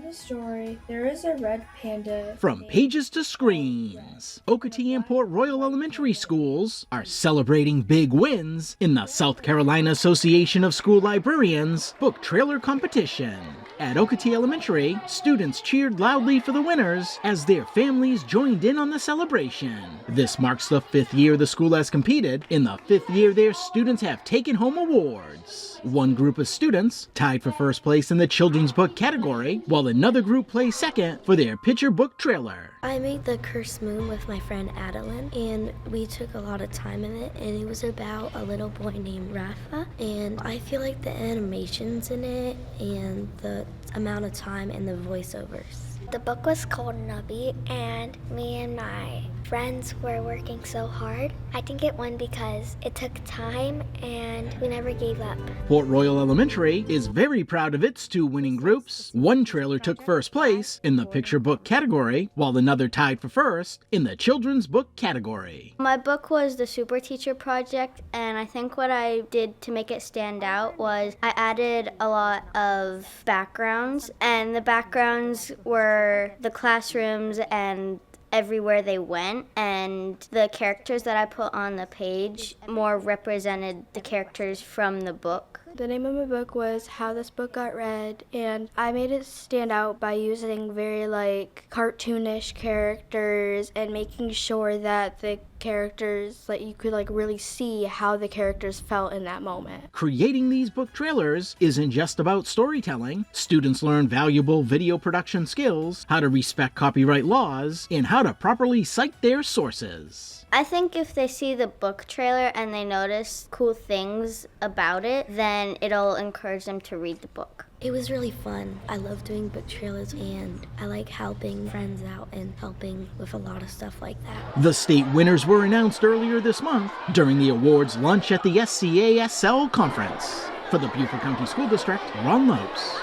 the story, there is a red panda. From pages to screens, Okatie and Port Royal elementary schools are celebrating big wins in the South Carolina Association of School Librarians book trailer competition. At Okatie Elementary, students cheered loudly for the winners as their families joined in on the celebration. This marks the 5th year the school has competed, in the 5th year their students have taken home awards. One group of students tied for first place in the children's book category, while another group placed second for their picture book trailer. I made The Cursed Moon with my friend Adeline, and we took a lot of time in it, and it was about a little boy named Rafa, and I feel like the animations in it and the amount of time and the voiceovers. The book was called Nubby, and me and my friends were working so hard. I think it won because it took time and we never gave up. Port Royal Elementary is very proud of its 2 winning groups. One trailer took first place in the picture book category, while another tied for first in the children's book category. My book was the Super Teacher Project, and I think what I did to make it stand out was I added a lot of backgrounds, and the backgrounds were the classrooms and everywhere they went, and the characters that I put on the page more represented the characters from the book. The name of my book was How This Book Got Read, and I made it stand out by using very cartoonish characters and making sure that the characters, you could really see how the characters felt in that moment. Creating these book trailers isn't just about storytelling. Students learn valuable video production skills, how to respect copyright laws, and how to properly cite their sources. I think if they see the book trailer and they notice cool things about it, then it'll encourage them to read the book. It was really fun. I love doing book trailers, and I like helping friends out and helping with a lot of stuff like that. The state winners were announced earlier this month during the awards lunch at the SCASL conference. For the Beaufort County School District, Ron Lopes.